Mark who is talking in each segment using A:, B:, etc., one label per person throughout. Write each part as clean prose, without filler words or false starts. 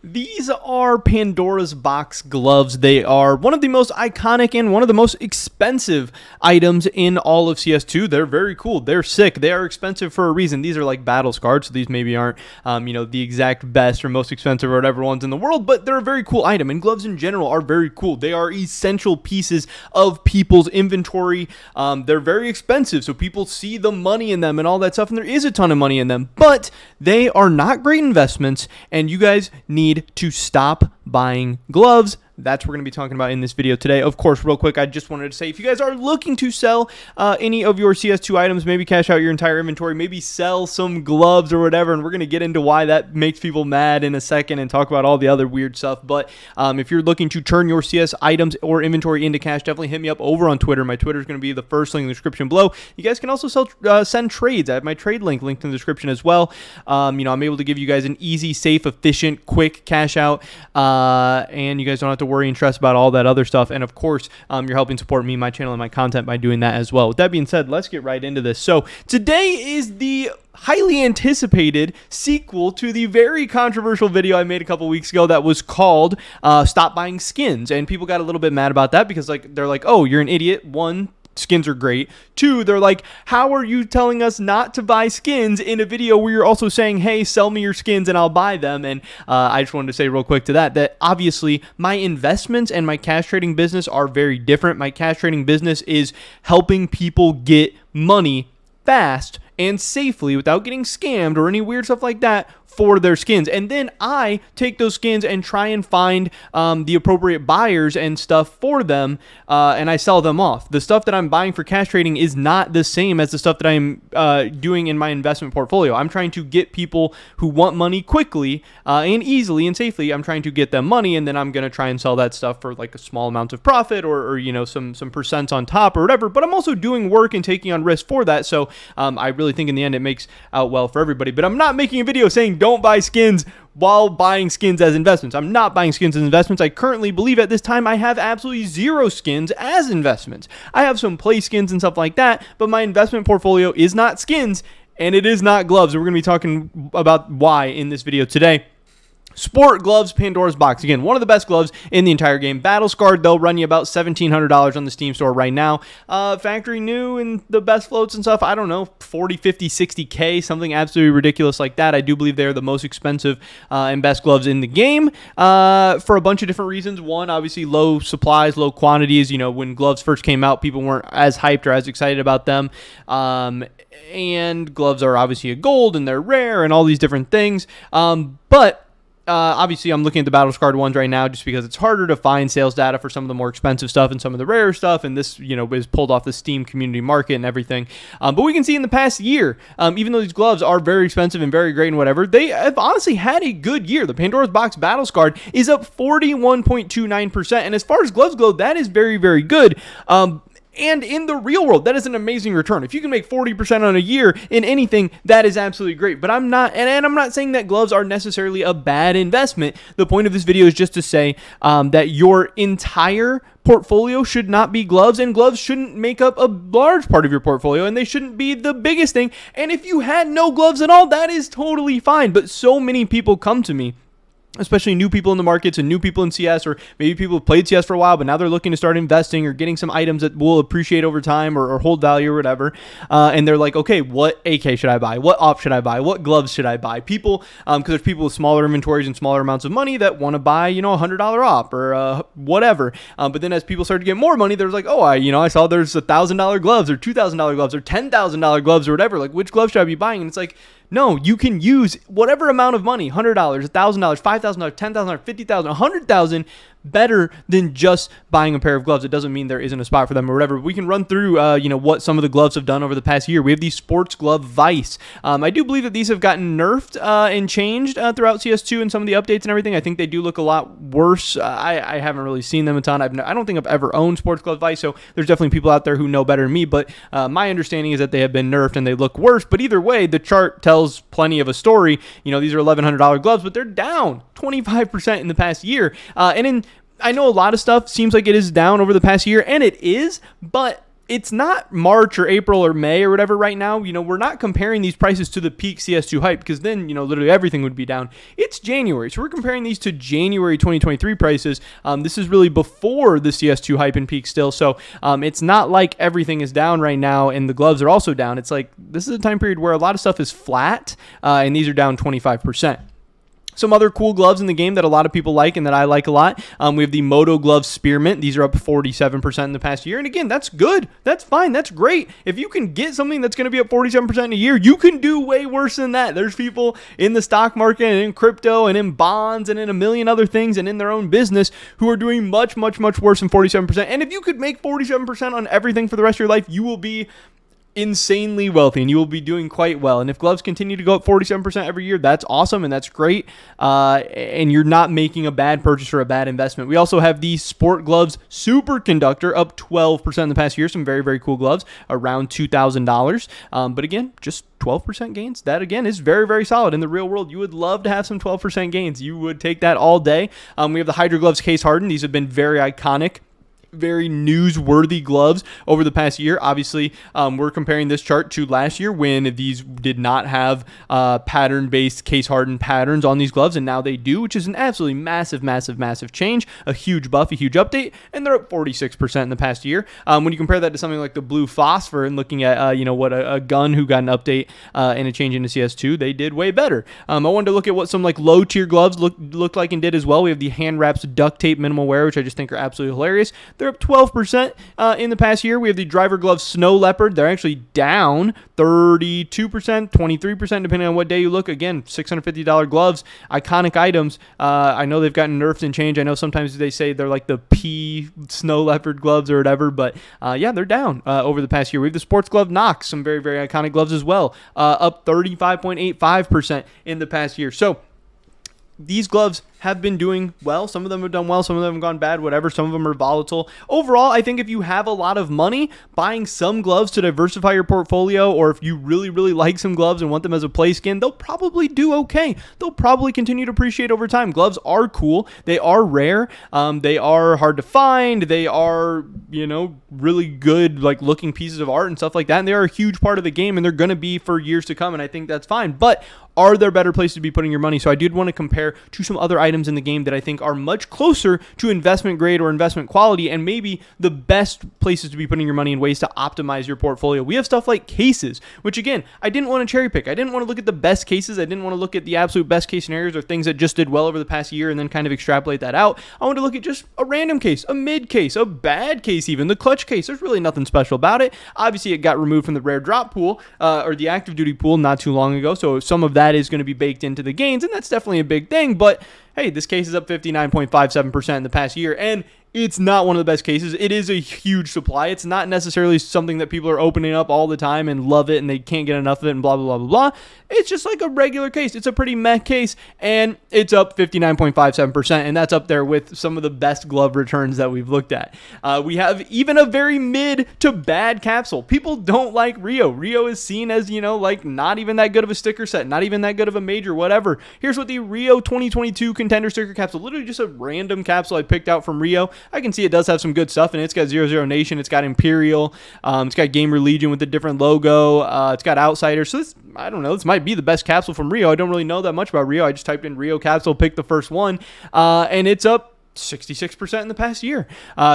A: These are Pandora's box gloves. They are one of the most iconic and one of the most expensive items in all of CS2. They're very cool. They're sick. They are expensive for a reason. These are like battle scarred, so these maybe aren't, the exact best or most expensive or whatever ones in the world, but they're a very cool item. And gloves in general are very cool. They are essential pieces of people's inventory. They're very expensive, so people see the money in them and all that stuff, and there is a ton of money in them, but they are not great investments, and you guys need to stop buying gloves. That's what we're going to be talking about in this video today. Of course, real quick, I just wanted to say, if you guys are looking to sell any of your CS2 items, maybe cash out your entire inventory, maybe sell some gloves or whatever, and we're going to get into why that makes people mad in a second and talk about all the other weird stuff. But if you're looking to turn your CS items or inventory into cash, definitely hit me up over on Twitter. My Twitter is going to be the first link in the description below. You guys can also send trades. I have my trade link linked in the description as well. I'm able to give you guys an easy, safe, efficient, quick cash out, and you guys don't have to worry and stress about all that other stuff. And of course, you're helping support me, my channel, and my content by doing that as well. With that being said, let's get right into this. So today is the highly anticipated sequel to the very controversial video I made a couple weeks ago that was called Stop Buying Skins. And people got a little bit mad about that because they're like, oh, you're an idiot. One, skins are great. Two, they're like, how are you telling us not to buy skins in a video where you're also saying, hey, sell me your skins and I'll buy them? And I just wanted to say real quick to that obviously my investments and my cash trading business are very different. My cash trading business is helping people get money fast and safely without getting scammed or any weird stuff like that for their skins. And then I take those skins and try and find the appropriate buyers and stuff for them, and I sell them off. The stuff that I'm buying for cash trading is not the same as the stuff that I'm doing in my investment portfolio. I'm trying to get people who want money quickly and easily and safely. I'm trying to get them money, and then I'm going to try and sell that stuff for like a small amount of profit or some percents on top or whatever. But I'm also doing work and taking on risk for that. So I really think in the end it makes out well for everybody. But I'm not making a video saying don't buy skins while buying skins as investments. I'm not buying skins as investments. I currently believe at this time I have absolutely zero skins as investments. I have some play skins and stuff like that, but my investment portfolio is not skins and it is not gloves. And we're going to be talking about why in this video today. Sport gloves, Pandora's box. Again, one of the best gloves in the entire game. Battle scarred, they'll run you about $1,700 on the Steam store right now. Factory new and the best floats and stuff, I don't know, 40, 50, 60K, something absolutely ridiculous like that. I do believe they're the most expensive and best gloves in the game for a bunch of different reasons. One, obviously low supplies, low quantities. When gloves first came out, people weren't as hyped or as excited about them. And gloves are obviously a gold and they're rare and all these different things. Obviously, I'm looking at the battle scarred ones right now just because it's harder to find sales data for some of the more expensive stuff and some of the rare stuff. And this, is pulled off the Steam community market and everything. But we can see in the past year, even though these gloves are very expensive and very great and whatever, they have honestly had a good year. The Pandora's box battle scarred is up 41.29%. And as far as gloves go, that is very, very good. And in the real world, that is an amazing return. If you can make 40% on a year in anything, that is absolutely great. But I'm not, and I'm not saying that gloves are necessarily a bad investment. The point of this video is just to say that your entire portfolio should not be gloves, and gloves shouldn't make up a large part of your portfolio, and they shouldn't be the biggest thing. And if you had no gloves at all, that is totally fine. But so many people come to me, especially new people in the markets and new people in CS, or maybe people who played CS for a while, but now they're looking to start investing or getting some items that will appreciate over time or hold value or whatever. And they're like, okay, what AK should I buy? What op should I buy? What gloves should I buy? People, because there's people with smaller inventories and smaller amounts of money that want to buy, $100 op or whatever. But then as people start to get more money, there's like, oh, I saw there's $1,000 gloves or $2,000 gloves or $10,000 gloves or whatever. Like, which glove should I be buying? And it's like, no, you can use whatever amount of money, $100, $1,000, $5,000, $10,000, $50,000, $100,000, better than just buying a pair of gloves. It doesn't mean there isn't a spot for them or whatever. We can run through, what some of the gloves have done over the past year. We have the Sports Glove Vice. I do believe that these have gotten nerfed and changed throughout CS2 and some of the updates and everything. I think they do look a lot worse. I haven't really seen them a ton. I don't think I've ever owned Sports Glove Vice, so there's definitely people out there who know better than me, but my understanding is that they have been nerfed and they look worse. But either way, the chart tells plenty of a story. These are $1,100 gloves, but they're down 25% in the past year. I know a lot of stuff seems like it is down over the past year, and it is, but it's not March or April or May or whatever right now. We're not comparing these prices to the peak CS2 hype, because then, literally everything would be down. It's January. So we're comparing these to January 2023 prices. This is really before the CS2 hype and peak still. So it's not like everything is down right now and the gloves are also down. It's like this is a time period where a lot of stuff is flat, and these are down 25%. Some other cool gloves in the game that a lot of people like and that I like a lot. We have the Moto Glove Spearmint. These are up 47% in the past year. And again, that's good. That's fine. That's great. If you can get something that's going to be up 47% in a year, you can do way worse than that. There's people in the stock market and in crypto and in bonds and in a million other things and in their own business who are doing much, much, much worse than 47%. And if you could make 47% on everything for the rest of your life, you will be insanely wealthy and you will be doing quite well. And if gloves continue to go up 47% every year, that's awesome and that's great. And you're not making a bad purchase or a bad investment. We also have the Sport Gloves Superconductor up 12% in the past year. Some very, very cool gloves, around $2,000. But again, just 12% gains. That again is very, very solid. In the real world, you would love to have some 12% gains. You would take that all day. We have the Hydro Gloves Case Hardened. These have been very iconic, very newsworthy gloves over the past year. Obviously, we're comparing this chart to last year when these did not have pattern-based case-hardened patterns on these gloves, and now they do, which is an absolutely massive, massive, massive change, a huge buff, a huge update, and they're up 46% in the past year. When you compare that to something like the Blue Phosphor and looking at, what a gun who got an update and a change into CS2, they did way better. I wanted to look at what some like low-tier gloves looked like and did as well. We have the Hand Wraps Duct Tape Minimal Wear, which I just think are absolutely hilarious. They're up 12% in the past year. We have the Driver Gloves Snow Leopard. They're actually down 32%, 23%, depending on what day you look. Again, $650 gloves, iconic items. I know they've gotten nerfed and changed. I know sometimes they say they're like the P Snow Leopard gloves or whatever, but yeah, they're down over the past year. We have the Sports Glove Knox, some very, very iconic gloves as well, up 35.85% in the past year. So these gloves have been doing well. Some of them have done well. Some of them have gone bad, whatever. Some of them are volatile. Overall, I think if you have a lot of money, buying some gloves to diversify your portfolio, or if you really, really like some gloves and want them as a play skin, they'll probably do okay. They'll probably continue to appreciate over time. Gloves are cool. They are rare. They are hard to find. They are, really good, like looking pieces of art and stuff like that. And they are a huge part of the game, and they're going to be for years to come. And I think that's fine. But are there better places to be putting your money? So I did want to compare to some other items in the game that I think are much closer to investment grade or investment quality, and maybe the best places to be putting your money in ways to optimize your portfolio. We have stuff like cases, which again, I didn't want to cherry pick. I didn't want to look at the best cases. I didn't want to look at the absolute best case scenarios or things that just did well over the past year and then kind of extrapolate that out. I wanted to look at just a random case, a mid case, a bad case even, the clutch case. There's really nothing special about it. Obviously, it got removed from the rare drop pool or the active duty pool not too long ago, so some of that is going to be baked into the gains, and that's definitely a big thing. But hey, this case is up 59.57% in the past year, and it's not one of the best cases. It is a huge supply. It's not necessarily something that people are opening up all the time and love it and they can't get enough of it and blah, blah, blah, blah, blah. It's just like a regular case. It's a pretty meh case, and it's up 59.57%, and that's up there with some of the best glove returns that we've looked at. We have even a very mid to bad capsule. People don't like Rio. Rio is seen as, like not even that good of a sticker set, not even that good of a major, whatever. Here's what the Rio 2022 Contender Sticker Capsule, literally just a random capsule I picked out from Rio. I can see it does have some good stuff in it. It's got 00 Nation. It's got Imperial. It's got Gamer Legion with a different logo. It's got Outsiders. So this, I don't know, this might be the best capsule from Rio. I don't really know that much about Rio. I just typed in Rio capsule, picked the first one, and it's up 66% in the past year.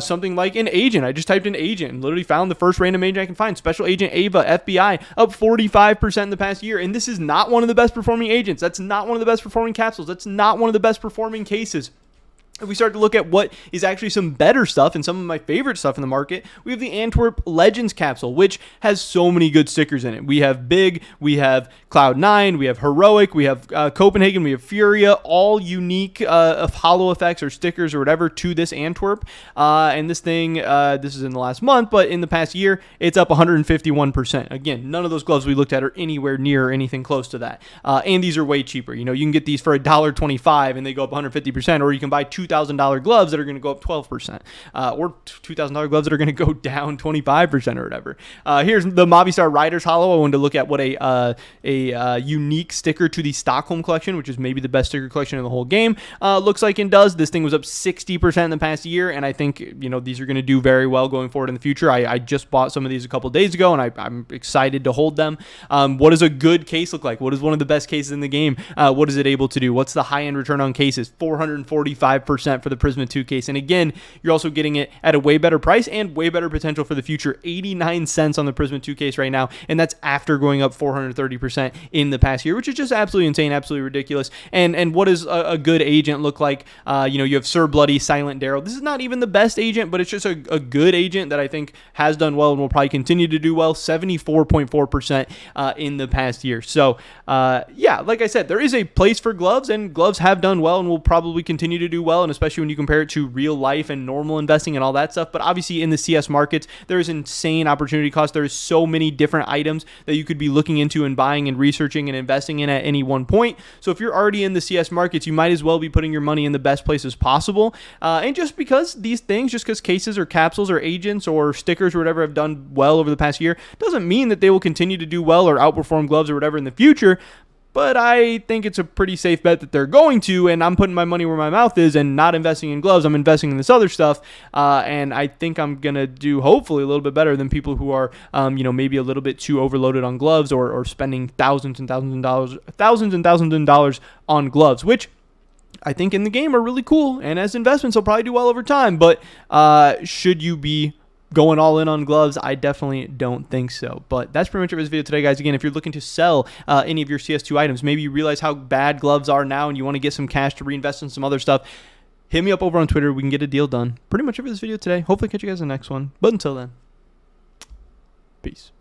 A: Something like an agent. I just typed in agent and literally found the first random agent I can find. Special Agent Ava, FBI, up 45% in the past year. And this is not one of the best performing agents. That's not one of the best performing capsules. That's not one of the best performing cases. If we start to look at what is actually some better stuff and some of my favorite stuff in the market, we have the Antwerp Legends capsule, which has so many good stickers in it. We have Big, we have Cloud9, we have Heroic, we have Copenhagen, we have Furia, all unique hollow effects or stickers or whatever to this Antwerp. And this thing, this is in the last month, but in the past year, it's up 151%. Again, none of those gloves we looked at are anywhere near or anything close to that. And these are way cheaper. You can get these for $1.25 and they go up 150%, or you can buy 2,000 $2,000 gloves that are going to go up 12%, or $2,000 gloves that are going to go down 25% or whatever. Here's the Movistar Riders Hollow. I wanted to look at what a unique sticker to the Stockholm collection, which is maybe the best sticker collection in the whole game, looks like and does. This thing was up 60% in the past year, and I think these are going to do very well going forward in the future. I just bought some of these a couple days ago, and I'm excited to hold them. What does a good case look like? What is one of the best cases in the game? What is it able to do? What's the high-end return on cases? 445% for the Prisma 2 case. And again, you're also getting it at a way better price and way better potential for the future. 89 cents on the Prisma 2 case right now, and that's after going up 430% in the past year, which is just absolutely insane, absolutely ridiculous. And what does a good agent look like? You have Sir Bloody, Silent Darrow. This is not even the best agent, but it's just a good agent that I think has done well and will probably continue to do well. 74.4% in the past year. So yeah, like I said, there is a place for gloves, and gloves have done well and will probably continue to do well, and especially when you compare it to real life and normal investing and all that stuff. But obviously in the CS markets, there is insane opportunity cost. There is so many different items that you could be looking into and buying and researching and investing in at any one point. So if you're already in the CS markets, you might as well be putting your money in the best places possible. And just because these things, just because cases or capsules or agents or stickers or whatever have done well over the past year, doesn't mean that they will continue to do well or outperform gloves or whatever in the future. But I think it's a pretty safe bet that they're going to, and I'm putting my money where my mouth is and not investing in gloves. I'm investing in this other stuff, and I think I'm going to do hopefully a little bit better than people who are, maybe a little bit too overloaded on gloves or spending thousands and thousands of dollars on gloves, which I think in the game are really cool, and as investments will probably do well over time. But should you be going all in on gloves? I definitely don't think so. But that's pretty much it for this video today, guys. Again, if you're looking to sell any of your CS2 items, maybe you realize how bad gloves are now and you want to get some cash to reinvest in some other stuff, hit me up over on Twitter. We can get a deal done. Pretty much it for this video today. Hopefully catch you guys in the next one. But until then, peace.